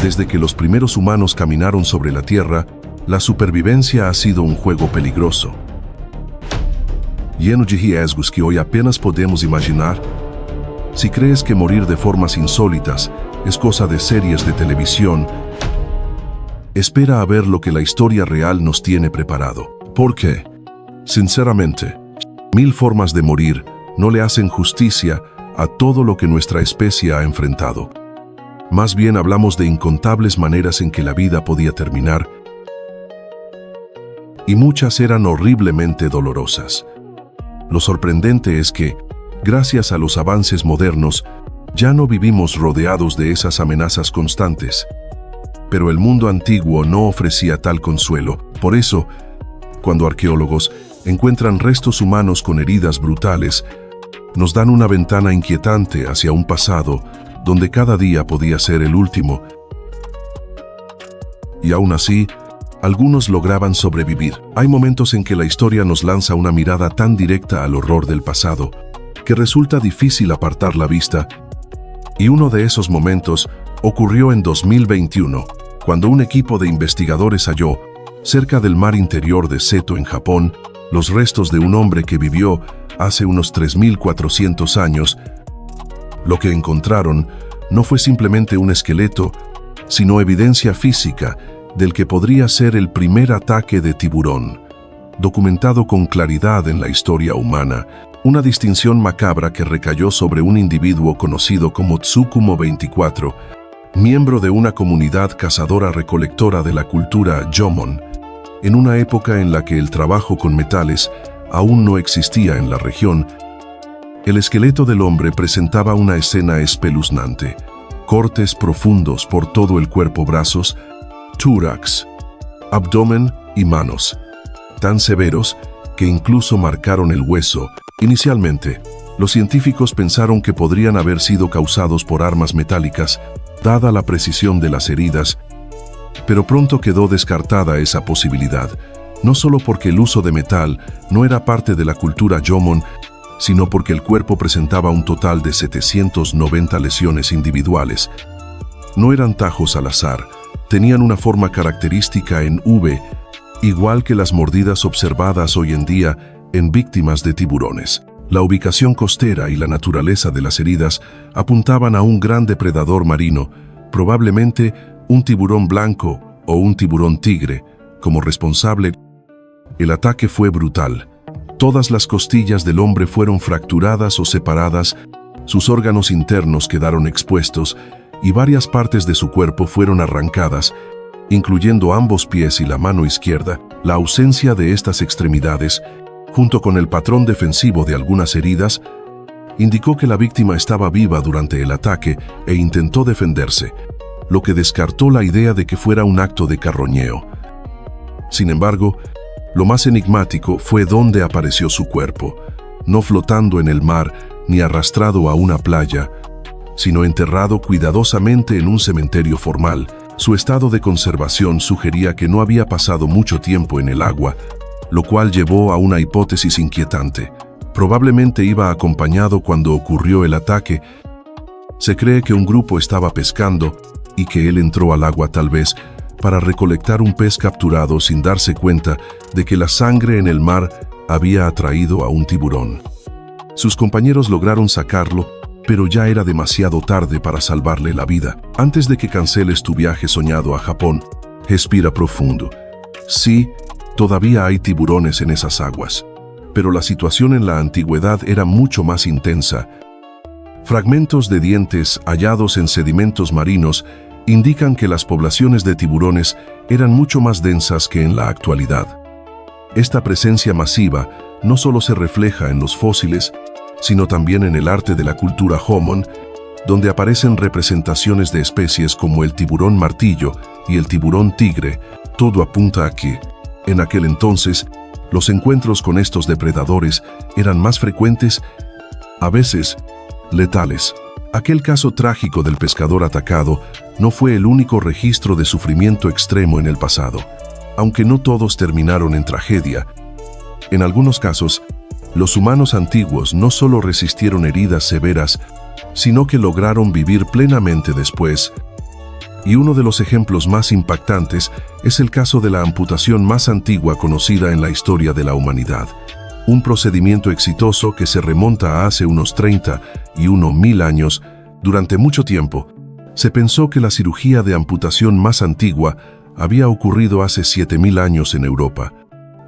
Desde que los primeros humanos caminaron sobre la Tierra, la supervivencia ha sido un juego peligroso, lleno de riesgos que hoy apenas podemos imaginar. Si crees que morir de formas insólitas es cosa de series de televisión, espera a ver lo que la historia real nos tiene preparado. Porque, sinceramente, 1000 formas de morir no le hacen justicia a todo lo que nuestra especie ha enfrentado. Más bien hablamos de incontables maneras en que la vida podía terminar, y muchas eran horriblemente dolorosas. Lo sorprendente es que, gracias a los avances modernos, ya no vivimos rodeados de esas amenazas constantes. Pero el mundo antiguo no ofrecía tal consuelo. Por eso, cuando arqueólogos encuentran restos humanos con heridas brutales, nos dan una ventana inquietante hacia un pasado donde cada día podía ser el último. Y aún así, algunos lograban sobrevivir. Hay momentos en que la historia nos lanza una mirada tan directa al horror del pasado que resulta difícil apartar la vista. Y uno de esos momentos ocurrió en 2021, cuando un equipo de investigadores halló, cerca del mar interior de Seto en Japón, los restos de un hombre que vivió hace unos 3.400 años. Lo que encontraron no fue simplemente un esqueleto, sino evidencia física del que podría ser el primer ataque de tiburón, documentado con claridad en la historia humana, una distinción macabra que recayó sobre un individuo conocido como Tsukumo 24, miembro de una comunidad cazadora-recolectora de la cultura Jomon, en una época en la que el trabajo con metales aún no existía en la región. El esqueleto del hombre presentaba una escena espeluznante: cortes profundos por todo el cuerpo, brazos, tórax, abdomen y manos, tan severos que incluso marcaron el hueso. Inicialmente, los científicos pensaron que podrían haber sido causados por armas metálicas, dada la precisión de las heridas, pero pronto quedó descartada esa posibilidad, no solo porque el uso de metal no era parte de la cultura Jomon, sino porque el cuerpo presentaba un total de 790 lesiones individuales. No eran tajos al azar, tenían una forma característica en V, igual que las mordidas observadas hoy en día en víctimas de tiburones. La ubicación costera y la naturaleza de las heridas apuntaban a un gran depredador marino, probablemente un tiburón blanco o un tiburón tigre, como responsable. El ataque fue brutal. Todas las costillas del hombre fueron fracturadas o separadas, sus órganos internos quedaron expuestos y varias partes de su cuerpo fueron arrancadas, incluyendo ambos pies y la mano izquierda. La ausencia de estas extremidades, junto con el patrón defensivo de algunas heridas, indicó que la víctima estaba viva durante el ataque e intentó defenderse, lo que descartó la idea de que fuera un acto de carroñeo. Sin embargo, lo más enigmático fue dónde apareció su cuerpo, no flotando en el mar ni arrastrado a una playa, sino enterrado cuidadosamente en un cementerio formal. Su estado de conservación sugería que no había pasado mucho tiempo en el agua, lo cual llevó a una hipótesis inquietante. Probablemente iba acompañado cuando ocurrió el ataque. Se cree que un grupo estaba pescando y que él entró al agua tal vez para recolectar un pez capturado sin darse cuenta de que la sangre en el mar había atraído a un tiburón. Sus compañeros lograron sacarlo, pero ya era demasiado tarde para salvarle la vida. Antes de que canceles tu viaje soñado a Japón, respira profundo. Sí, todavía hay tiburones en esas aguas, pero la situación en la antigüedad era mucho más intensa. Fragmentos de dientes hallados en sedimentos marinos indican que las poblaciones de tiburones eran mucho más densas que en la actualidad. Esta presencia masiva no solo se refleja en los fósiles, sino también en el arte de la cultura Jomon, donde aparecen representaciones de especies como el tiburón martillo y el tiburón tigre. Todo apunta a que, en aquel entonces, los encuentros con estos depredadores eran más frecuentes, a veces letales. Aquel caso trágico del pescador atacado no fue el único registro de sufrimiento extremo en el pasado. Aunque no todos terminaron en tragedia, en algunos casos, los humanos antiguos no solo resistieron heridas severas, sino que lograron vivir plenamente después. Y uno de los ejemplos más impactantes es el caso de la amputación más antigua conocida en la historia de la humanidad. Un procedimiento exitoso que se remonta a hace unos 31.000 años. Durante mucho tiempo, se pensó que la cirugía de amputación más antigua había ocurrido hace 7.000 años en Europa,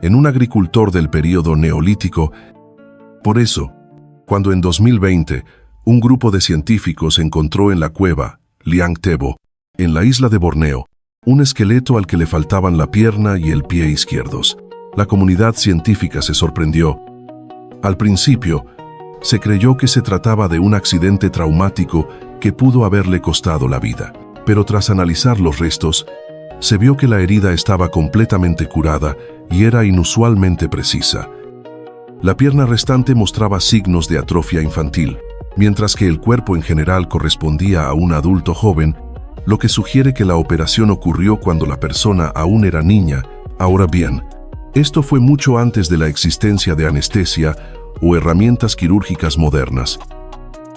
en un agricultor del período neolítico. Por eso, cuando en 2020 un grupo de científicos encontró en la cueva Liang Tebo, en la isla de Borneo, un esqueleto al que le faltaban la pierna y el pie izquierdos, la comunidad científica se sorprendió. Al principio, se creyó que se trataba de un accidente traumático que pudo haberle costado la vida, pero tras analizar los restos, se vio que la herida estaba completamente curada y era inusualmente precisa. La pierna restante mostraba signos de atrofia infantil, mientras que el cuerpo en general correspondía a un adulto joven, lo que sugiere que la operación ocurrió cuando la persona aún era niña. Ahora bien, esto fue mucho antes de la existencia de anestesia o herramientas quirúrgicas modernas.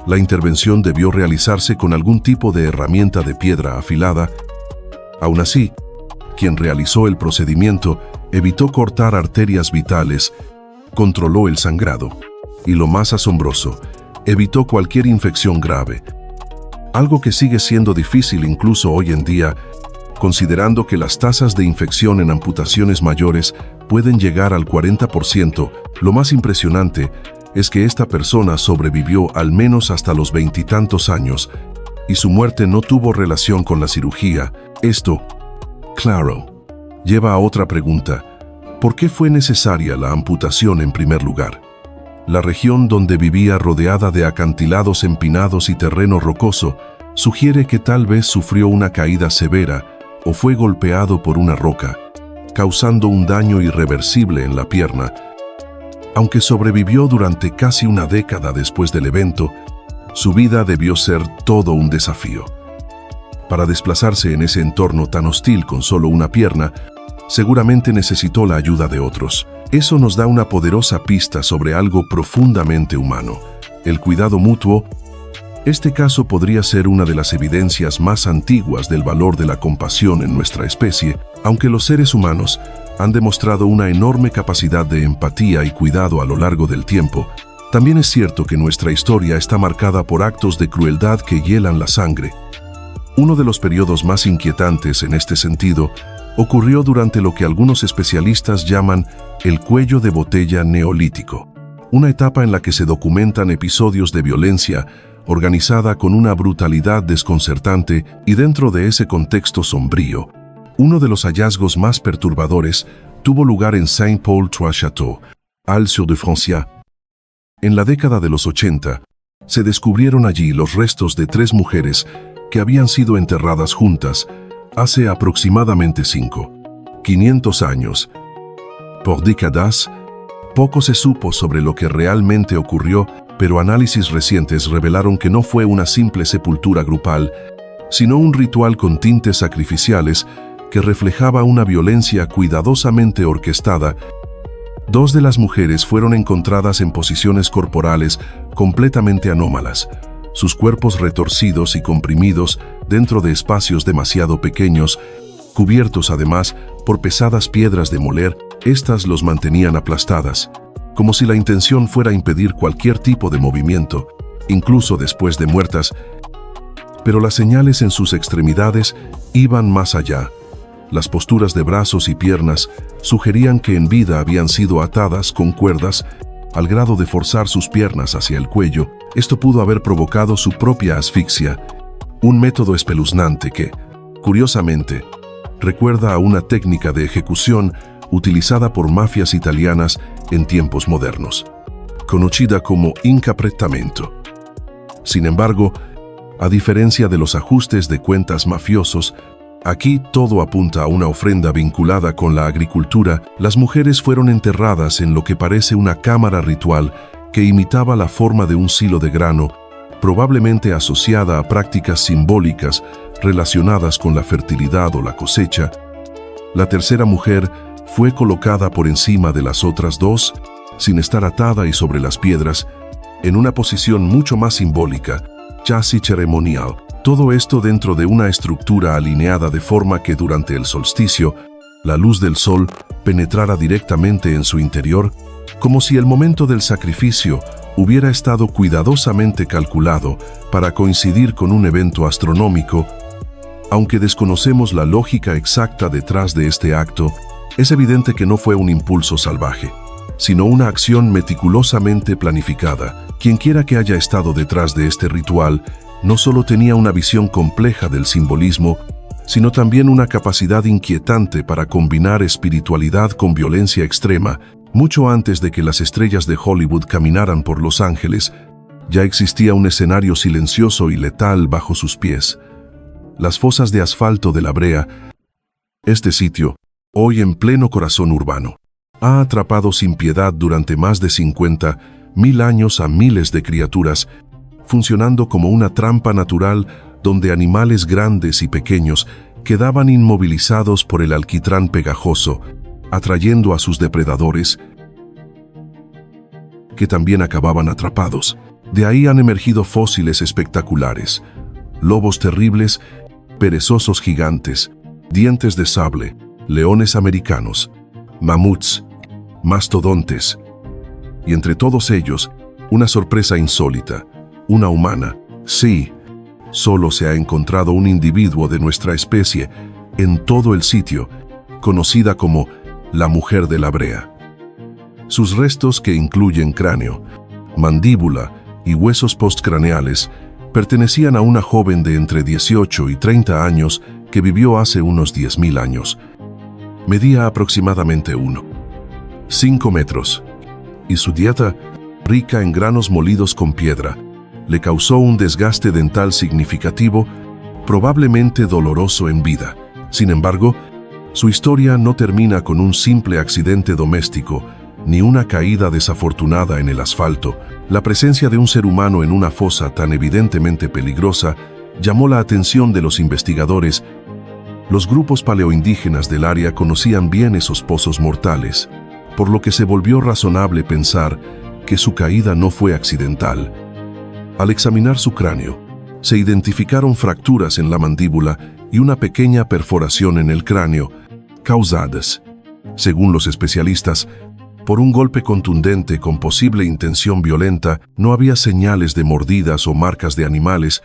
La intervención debió realizarse con algún tipo de herramienta de piedra afilada. Aún así, quien realizó el procedimiento evitó cortar arterias vitales, controló el sangrado y, lo más asombroso, evitó cualquier infección grave. Algo que sigue siendo difícil incluso hoy en día, considerando que las tasas de infección en amputaciones mayores pueden llegar al 40%. Lo más impresionante es que esta persona sobrevivió al menos hasta los 20 y tantos años y su muerte no tuvo relación con la cirugía. Esto, claro, lleva a otra pregunta. ¿Por qué fue necesaria la amputación en primer lugar? La región donde vivía, rodeada de acantilados empinados y terreno rocoso, sugiere que tal vez sufrió una caída severa o fue golpeado por una roca, causando un daño irreversible en la pierna. Aunque sobrevivió durante casi una década después del evento, su vida debió ser todo un desafío. Para desplazarse en ese entorno tan hostil con solo una pierna, seguramente necesitó la ayuda de otros. Eso nos da una poderosa pista sobre algo profundamente humano: el cuidado mutuo. Este caso podría ser una de las evidencias más antiguas del valor de la compasión en nuestra especie, aunque los seres humanos han demostrado una enorme capacidad de empatía y cuidado a lo largo del tiempo. También es cierto que nuestra historia está marcada por actos de crueldad que hielan la sangre. Uno de los periodos más inquietantes en este sentido ocurrió durante lo que algunos especialistas llaman el cuello de botella neolítico, una etapa en la que se documentan episodios de violencia organizada con una brutalidad desconcertante, y dentro de ese contexto sombrío, uno de los hallazgos más perturbadores tuvo lugar en Saint-Paul-Trois-Châteaux, Al-Sur-de-Francia. En la década de los 80, se descubrieron allí los restos de 3 mujeres que habían sido enterradas juntas hace aproximadamente 500 años. Por décadas, poco se supo sobre lo que realmente ocurrió, pero análisis recientes revelaron que no fue una simple sepultura grupal, sino un ritual con tintes sacrificiales que reflejaba una violencia cuidadosamente orquestada. 2 de las mujeres fueron encontradas en posiciones corporales completamente anómalas, sus cuerpos retorcidos y comprimidos dentro de espacios demasiado pequeños, cubiertos además por pesadas piedras de moler. Estas los mantenían aplastadas, como si la intención fuera impedir cualquier tipo de movimiento, incluso después de muertas. Pero las señales en sus extremidades iban más allá. Las posturas de brazos y piernas sugerían que en vida habían sido atadas con cuerdas al grado de forzar sus piernas hacia el cuello. Esto pudo haber provocado su propia asfixia, un método espeluznante que, curiosamente, recuerda a una técnica de ejecución utilizada por mafias italianas en tiempos modernos, conocida como incapretamento. Sin embargo, a diferencia de los ajustes de cuentas mafiosos, aquí todo apunta a una ofrenda vinculada con la agricultura. Las mujeres fueron enterradas en lo que parece una cámara ritual que imitaba la forma de un silo de grano, probablemente asociada a prácticas simbólicas relacionadas con la fertilidad o la cosecha. La tercera mujer fue colocada por encima de las otras 2, sin estar atada y sobre las piedras, en una posición mucho más simbólica, casi ceremonial. Todo esto dentro de una estructura alineada de forma que durante el solsticio, la luz del sol penetrara directamente en su interior, como si el momento del sacrificio hubiera estado cuidadosamente calculado para coincidir con un evento astronómico. Aunque desconocemos la lógica exacta detrás de este acto, es evidente que no fue un impulso salvaje, sino una acción meticulosamente planificada. Quienquiera que haya estado detrás de este ritual no solo tenía una visión compleja del simbolismo, sino también una capacidad inquietante para combinar espiritualidad con violencia extrema. Mucho antes de que las estrellas de Hollywood caminaran por Los Ángeles, ya existía un escenario silencioso y letal bajo sus pies. Las fosas de asfalto de La Brea, este sitio, hoy en pleno corazón urbano, ha atrapado sin piedad durante más de 50.000 años a miles de criaturas, funcionando como una trampa natural donde animales grandes y pequeños quedaban inmovilizados por el alquitrán pegajoso, atrayendo a sus depredadores, que también acababan atrapados. De ahí han emergido fósiles espectaculares, lobos terribles, perezosos gigantes, dientes de sable, leones americanos, mamuts, mastodontes, y entre todos ellos, una sorpresa insólita, una humana. Sí, solo se ha encontrado un individuo de nuestra especie en todo el sitio, conocida como la mujer de La Brea. Sus restos, que incluyen cráneo, mandíbula y huesos postcraneales, pertenecían a una joven de entre 18 y 30 años que vivió hace unos 10.000 años. Medía aproximadamente 1,5 metros, y su dieta, rica en granos molidos con piedra, le causó un desgaste dental significativo, probablemente doloroso en vida. Sin embargo, su historia no termina con un simple accidente doméstico, ni una caída desafortunada en el asfalto. La presencia de un ser humano en una fosa tan evidentemente peligrosa llamó la atención de los investigadores. Los grupos paleoindígenas del área conocían bien esos pozos mortales, por lo que se volvió razonable pensar que su caída no fue accidental. Al examinar su cráneo, se identificaron fracturas en la mandíbula y una pequeña perforación en el cráneo, causadas, según los especialistas, por un golpe contundente con posible intención violenta. No había señales de mordidas o marcas de animales,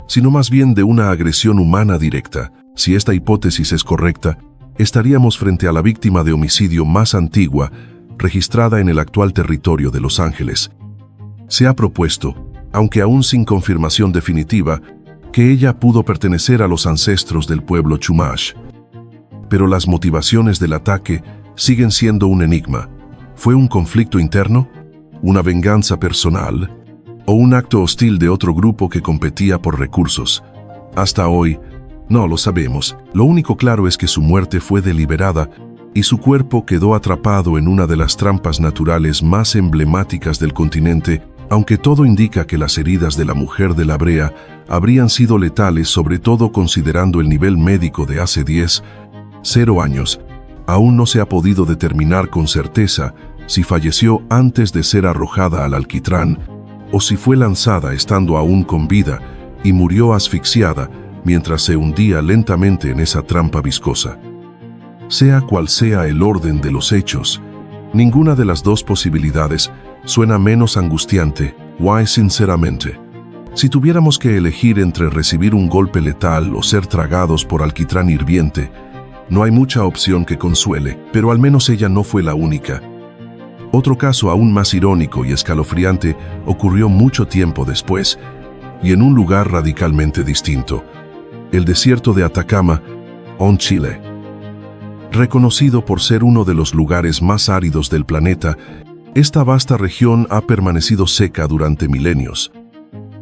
sino más bien de una agresión humana directa. Si esta hipótesis es correcta, estaríamos frente a la víctima de homicidio más antigua registrada en el actual territorio de Los Ángeles. Se ha propuesto, aunque aún sin confirmación definitiva, que ella pudo pertenecer a los ancestros del pueblo Chumash. Pero las motivaciones del ataque siguen siendo un enigma. ¿Fue un conflicto interno? ¿Una venganza personal? ¿O un acto hostil de otro grupo que competía por recursos? Hasta hoy, no lo sabemos. Lo único claro es que su muerte fue deliberada y su cuerpo quedó atrapado en una de las trampas naturales más emblemáticas del continente, aunque todo indica que las heridas de la mujer de La Brea habrían sido letales, sobre todo considerando el nivel médico de hace 10.0 años. Aún no se ha podido determinar con certeza si falleció antes de ser arrojada al alquitrán o si fue lanzada estando aún con vida y murió asfixiada mientras se hundía lentamente en esa trampa viscosa. Sea cual sea el orden de los hechos, ninguna de las dos posibilidades suena menos angustiante. Why, sinceramente. Si tuviéramos que elegir entre recibir un golpe letal o ser tragados por alquitrán hirviente, no hay mucha opción que consuele, pero al menos ella no fue la única. Otro caso aún más irónico y escalofriante ocurrió mucho tiempo después, y en un lugar radicalmente distinto: el desierto de Atacama, en Chile. Reconocido por ser uno de los lugares más áridos del planeta, esta vasta región ha permanecido seca durante milenios.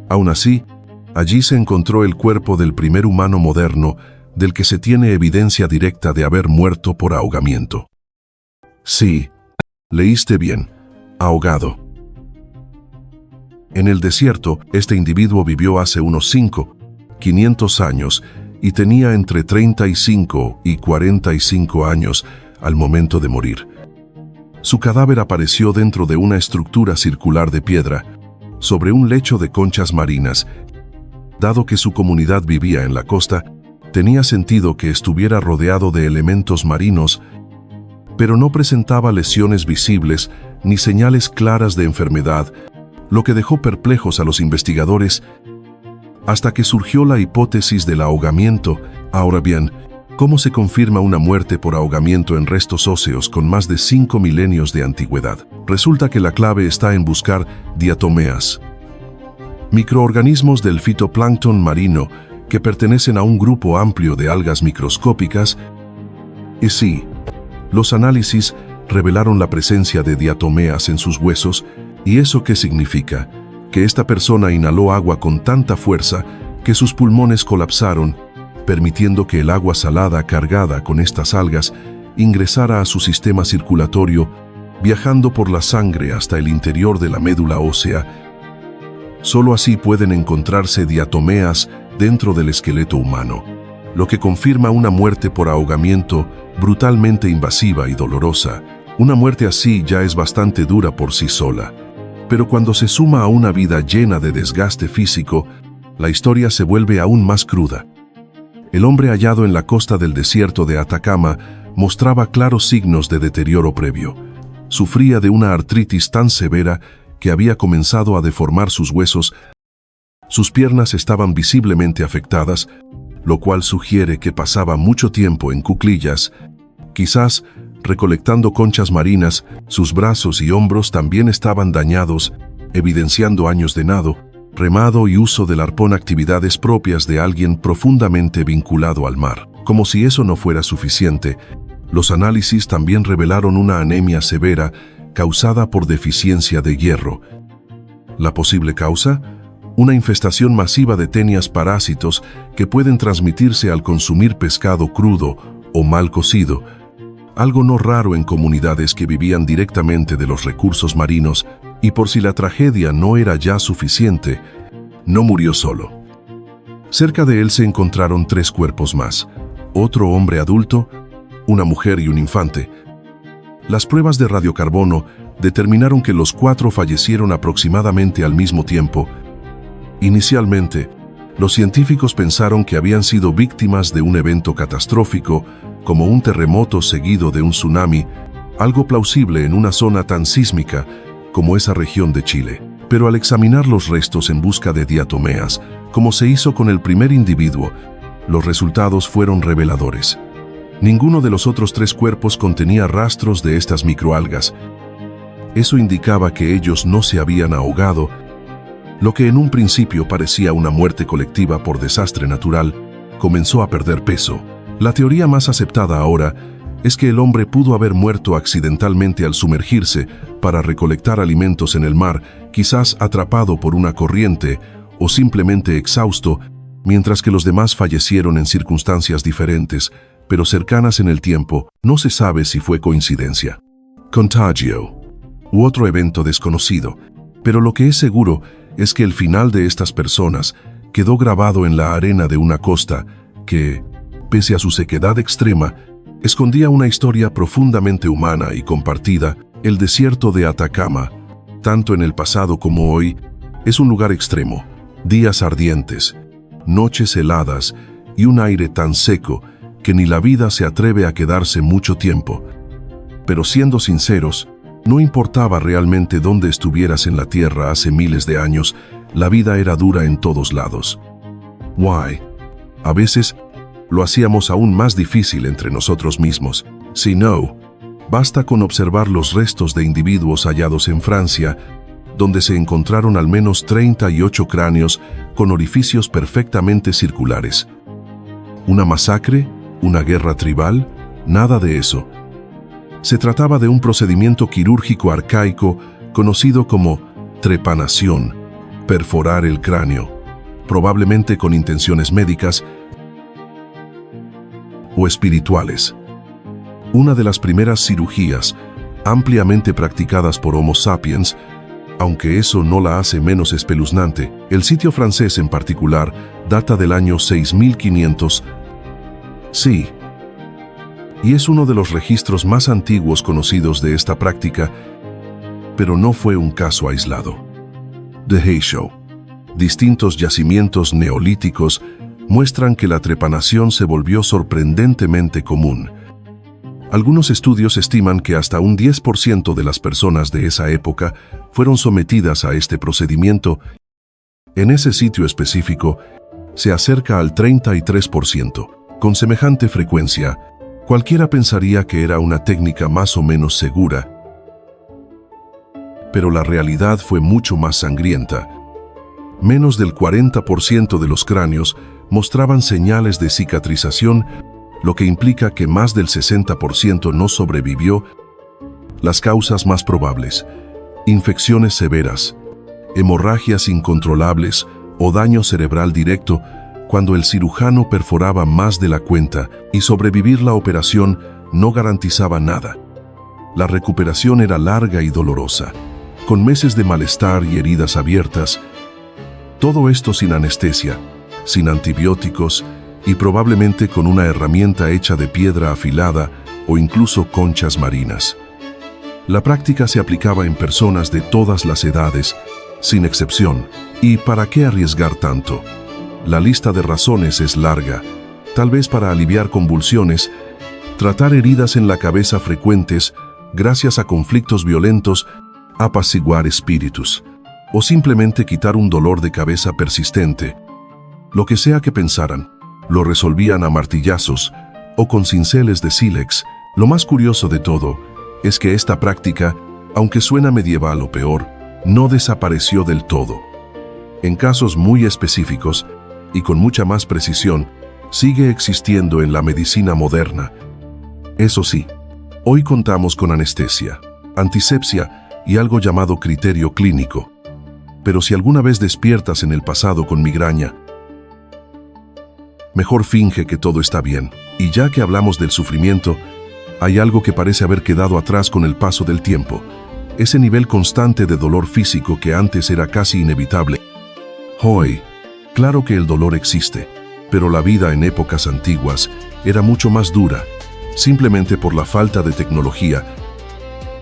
Aún así, allí se encontró el cuerpo del primer humano moderno del que se tiene evidencia directa de haber muerto por ahogamiento. Sí, leíste bien, ahogado. En el desierto, este individuo vivió hace unos 500 años y tenía entre 35 y 45 años al momento de morir. Su cadáver apareció dentro de una estructura circular de piedra, sobre un lecho de conchas marinas, Dado que su comunidad vivía en la costa, tenía sentido que estuviera rodeado de elementos marinos, pero no presentaba lesiones visibles ni señales claras de enfermedad, lo que dejó perplejos a los investigadores hasta que surgió la hipótesis del ahogamiento. Ahora bien, ¿cómo se confirma una muerte por ahogamiento en restos óseos con más de 5 milenios de antigüedad? Resulta que la clave está en buscar diatomeas, microorganismos del fitoplancton marino que pertenecen a un grupo amplio de algas microscópicas. Y sí, los análisis revelaron la presencia de diatomeas en sus huesos. ¿Y eso qué significa? Que esta persona inhaló agua con tanta fuerza que sus pulmones colapsaron, permitiendo que el agua salada cargada con estas algas ingresara a su sistema circulatorio, viajando por la sangre hasta el interior de la médula ósea. Solo así pueden encontrarse diatomeas dentro del esqueleto humano, lo que confirma una muerte por ahogamiento brutalmente invasiva y dolorosa. Una muerte así ya es bastante dura por sí sola, pero cuando se suma a una vida llena de desgaste físico, la historia se vuelve aún más cruda. El hombre hallado en la costa del desierto de Atacama mostraba claros signos de deterioro previo. Sufría de una artritis tan severa que había comenzado a deformar sus huesos. Sus piernas estaban visiblemente afectadas, lo cual sugiere que pasaba mucho tiempo en cuclillas, quizás recolectando conchas marinas. Sus brazos y hombros también estaban dañados, evidenciando años de nado, remado y uso del arpón, actividades propias de alguien profundamente vinculado al mar. Como si eso no fuera suficiente, los análisis también revelaron una anemia severa causada por deficiencia de hierro. ¿La posible causa? Una infestación masiva de tenias parásitos que pueden transmitirse al consumir pescado crudo o mal cocido, algo no raro en comunidades que vivían directamente de los recursos marinos. Y por si la tragedia no era ya suficiente, no murió solo. Cerca de él se encontraron 3 cuerpos más: otro hombre adulto, una mujer y un infante. Las pruebas de radiocarbono determinaron que los 4 fallecieron aproximadamente al mismo tiempo. Inicialmente, los científicos pensaron que habían sido víctimas de un evento catastrófico, como un terremoto seguido de un tsunami, algo plausible en una zona tan sísmica como esa región de Chile. Pero al examinar los restos en busca de diatomeas, como se hizo con el primer individuo, los resultados fueron reveladores. Ninguno de los otros 3 cuerpos contenía rastros de estas microalgas. Eso indicaba que ellos no se habían ahogado. Lo que en un principio parecía una muerte colectiva por desastre natural, comenzó a perder peso. La teoría más aceptada ahora es que el hombre pudo haber muerto accidentalmente al sumergirse para recolectar alimentos en el mar, quizás atrapado por una corriente o simplemente exhausto, mientras que los demás fallecieron en circunstancias diferentes, pero cercanas en el tiempo. No se sabe si fue coincidencia, contagio u otro evento desconocido, pero lo que es seguro es que el final de estas personas quedó grabado en la arena de una costa que, pese a su sequedad extrema, escondía una historia profundamente humana y compartida. El desierto de Atacama, tanto en el pasado como hoy, es un lugar extremo. Días ardientes, noches heladas y un aire tan seco que ni la vida se atreve a quedarse mucho tiempo. Pero siendo sinceros, no importaba realmente dónde estuvieras en la tierra hace miles de años, la vida era dura en todos lados. Why? A veces, lo hacíamos aún más difícil entre nosotros mismos. Si no, basta con observar los restos de individuos hallados en Francia, donde se encontraron al menos 38 cráneos con orificios perfectamente circulares. ¿Una masacre? ¿Una guerra tribal? Nada de eso. Se trataba de un procedimiento quirúrgico arcaico conocido como trepanación, perforar el cráneo, probablemente con intenciones médicas o espirituales. Una de las primeras cirugías ampliamente practicadas por Homo sapiens, aunque eso no la hace menos espeluznante. El sitio francés en particular data del año 6500. Sí, y es uno de los registros más antiguos conocidos de esta práctica, pero no fue un caso aislado. The Hay Show. distintos yacimientos neolíticos muestran que la trepanación se volvió sorprendentemente común. Algunos estudios estiman que hasta un 10% de las personas de esa época fueron sometidas a este procedimiento. En ese sitio específico, se acerca al 33%. Con semejante frecuencia, cualquiera pensaría que era una técnica más o menos segura, pero la realidad fue mucho más sangrienta. Menos del 40% de los cráneos mostraban señales de cicatrización, lo que implica que más del 60% no sobrevivió. Las causas más probables: infecciones severas, hemorragias incontrolables o daño cerebral directo, cuando el cirujano perforaba más de la cuenta, y sobrevivir la operación no garantizaba nada. La recuperación era larga y dolorosa, con meses de malestar y heridas abiertas. Todo esto sin anestesia, sin antibióticos y probablemente con una herramienta hecha de piedra afilada o incluso conchas marinas. La práctica se aplicaba en personas de todas las edades, sin excepción. ¿Y para qué arriesgar tanto? La lista de razones es larga, tal vez para aliviar convulsiones, tratar heridas en la cabeza frecuentes gracias a conflictos violentos, apaciguar espíritus, o simplemente quitar un dolor de cabeza persistente. Lo que sea que pensaran, lo resolvían a martillazos o con cinceles de sílex. Lo más curioso de todo es que esta práctica, aunque suena medieval o peor, no desapareció del todo. En casos muy específicos, y con mucha más precisión, sigue existiendo en la medicina moderna. Eso sí, hoy contamos con anestesia, antisepsia y algo llamado criterio clínico. Pero si alguna vez despiertas en el pasado con migraña, mejor finge que todo está bien. Y ya que hablamos del sufrimiento, hay algo que parece haber quedado atrás con el paso del tiempo. Ese nivel constante de dolor físico que antes era casi inevitable. Hoy, claro que el dolor existe, pero la vida en épocas antiguas era mucho más dura, simplemente por la falta de tecnología.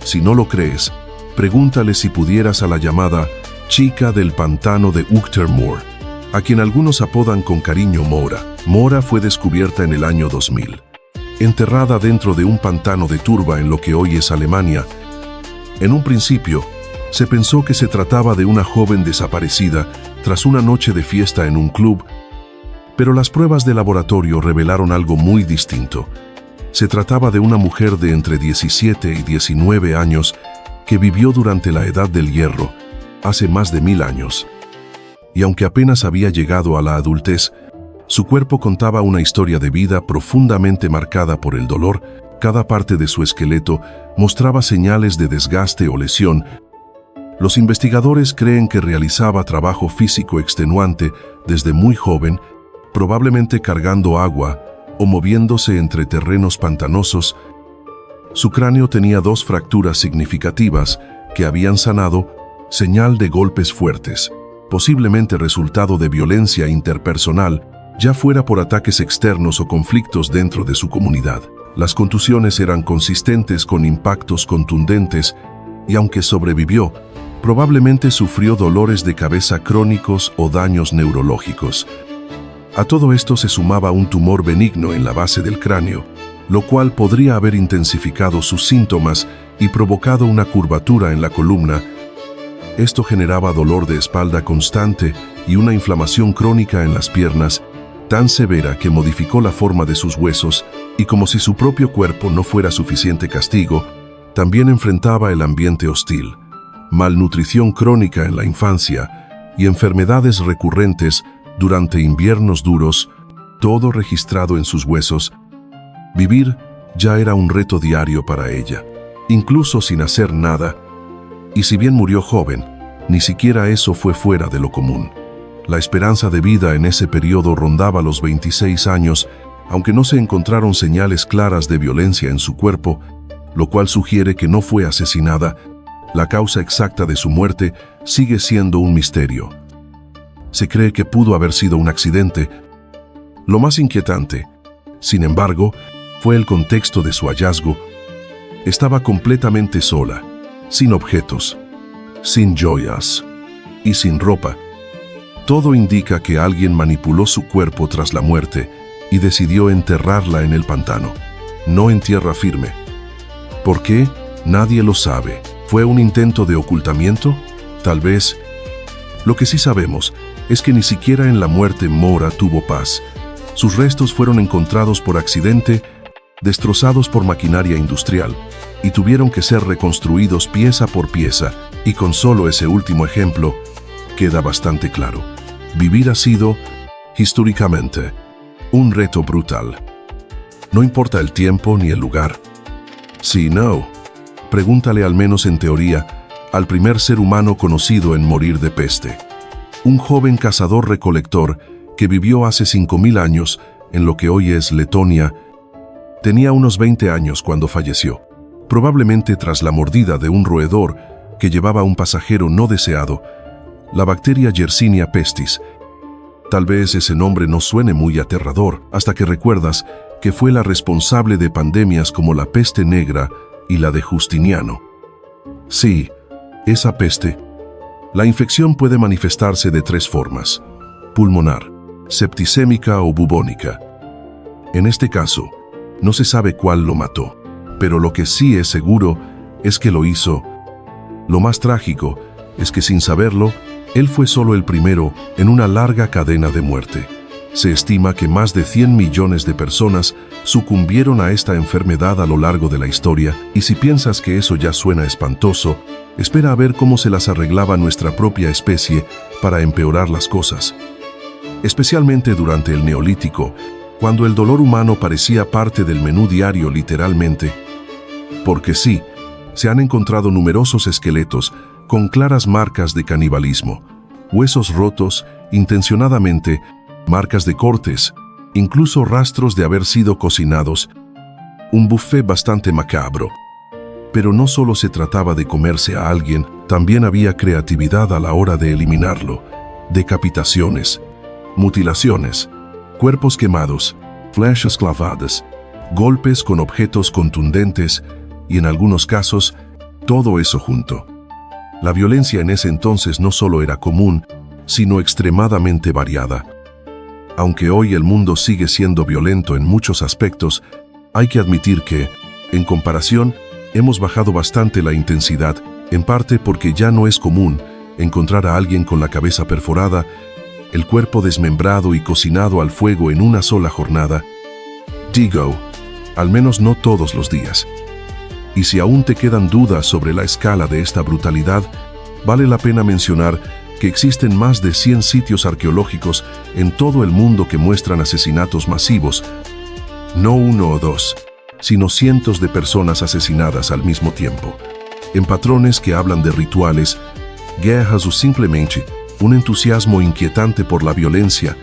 Si no lo crees, pregúntale si pudieras a la llamada chica del pantano de Uchtermoor, a quien algunos apodan con cariño Mora. Mora fue descubierta en el año 2000, enterrada dentro de un pantano de Turba en lo que hoy es Alemania. En un principio, se pensó que se trataba de una joven desaparecida tras una noche de fiesta en un club, pero las pruebas de laboratorio revelaron algo muy distinto. Se trataba de una mujer de entre 17 y 19 años que vivió durante la Edad del Hierro, hace más de 1000 años. Y aunque apenas había llegado a la adultez, su cuerpo contaba una historia de vida profundamente marcada por el dolor. Cada parte de su esqueleto mostraba señales de desgaste o lesión. Los investigadores creen que realizaba trabajo físico extenuante desde muy joven, probablemente cargando agua o moviéndose entre terrenos pantanosos. Su cráneo tenía 2 fracturas significativas que habían sanado, señal de golpes fuertes, posiblemente resultado de violencia interpersonal, ya fuera por ataques externos o conflictos dentro de su comunidad. Las contusiones eran consistentes con impactos contundentes y aunque sobrevivió, probablemente sufrió dolores de cabeza crónicos o daños neurológicos. A todo esto se sumaba un tumor benigno en la base del cráneo, lo cual podría haber intensificado sus síntomas y provocado una curvatura en la columna. Esto generaba dolor de espalda constante y una inflamación crónica en las piernas, tan severa que modificó la forma de sus huesos, y como si su propio cuerpo no fuera suficiente castigo, también enfrentaba el ambiente hostil, malnutrición crónica en la infancia y enfermedades recurrentes durante inviernos duros, todo registrado en sus huesos. Vivir ya era un reto diario para ella, incluso sin hacer nada, y si bien murió joven, ni siquiera eso fue fuera de lo común. La esperanza de vida en ese periodo rondaba los 26 años, aunque no se encontraron señales claras de violencia en su cuerpo, lo cual sugiere que no fue asesinada. La causa exacta de su muerte sigue siendo un misterio. Se cree que pudo haber sido un accidente. Lo más inquietante, sin embargo, fue el contexto de su hallazgo. Estaba completamente sola, sin objetos, sin joyas y sin ropa. Todo indica que alguien manipuló su cuerpo tras la muerte y decidió enterrarla en el pantano, no en tierra firme. ¿Por qué? Nadie lo sabe. ¿Fue un intento de ocultamiento? Tal vez. Lo que sí sabemos es que ni siquiera en la muerte Mora tuvo paz. Sus restos fueron encontrados por accidente, destrozados por maquinaria industrial, y tuvieron que ser reconstruidos pieza por pieza, y con solo ese último ejemplo, queda bastante claro. Vivir ha sido, históricamente, un reto brutal. No importa el tiempo ni el lugar. Sí, no. Pregúntale, al menos en teoría, al primer ser humano conocido en morir de peste. Un joven cazador-recolector que vivió hace 5000 años en lo que hoy es Letonia. Tenía unos 20 años cuando falleció, probablemente tras la mordida de un roedor que llevaba a un pasajero no deseado, la bacteria Yersinia pestis. Tal vez ese nombre no suene muy aterrador hasta que recuerdas que fue la responsable de pandemias como la peste negra y la de Justiniano. Sí, esa peste. La infección puede manifestarse de 3 formas: pulmonar, septicémica o bubónica. En este caso, no se sabe cuál lo mató, pero lo que sí es seguro es que lo hizo. Lo más trágico es que, sin saberlo, él fue solo el primero en una larga cadena de muerte. Se estima que más de 100 millones de personas sucumbieron a esta enfermedad a lo largo de la historia, y si piensas que eso ya suena espantoso, espera a ver cómo se las arreglaba nuestra propia especie para empeorar las cosas. Especialmente durante el Neolítico, cuando el dolor humano parecía parte del menú diario literalmente. Porque sí, se han encontrado numerosos esqueletos con claras marcas de canibalismo, huesos rotos intencionadamente, marcas de cortes, incluso rastros de haber sido cocinados. Un buffet bastante macabro. Pero no solo se trataba de comerse a alguien, también había creatividad a la hora de eliminarlo. Decapitaciones, mutilaciones, cuerpos quemados, flechas clavadas, golpes con objetos contundentes y, en algunos casos, todo eso junto. La violencia en ese entonces no solo era común, sino extremadamente variada. Aunque hoy el mundo sigue siendo violento en muchos aspectos, hay que admitir que, en comparación, hemos bajado bastante la intensidad, en parte porque ya no es común encontrar a alguien con la cabeza perforada, el cuerpo desmembrado y cocinado al fuego en una sola jornada. Digo, al menos no todos los días. Y si aún te quedan dudas sobre la escala de esta brutalidad, vale la pena mencionar que existen más de 100 sitios arqueológicos en todo el mundo que muestran asesinatos masivos, no 1 o 2, sino cientos de personas asesinadas al mismo tiempo, en patrones que hablan de rituales, guerras o simplemente un entusiasmo inquietante por la violencia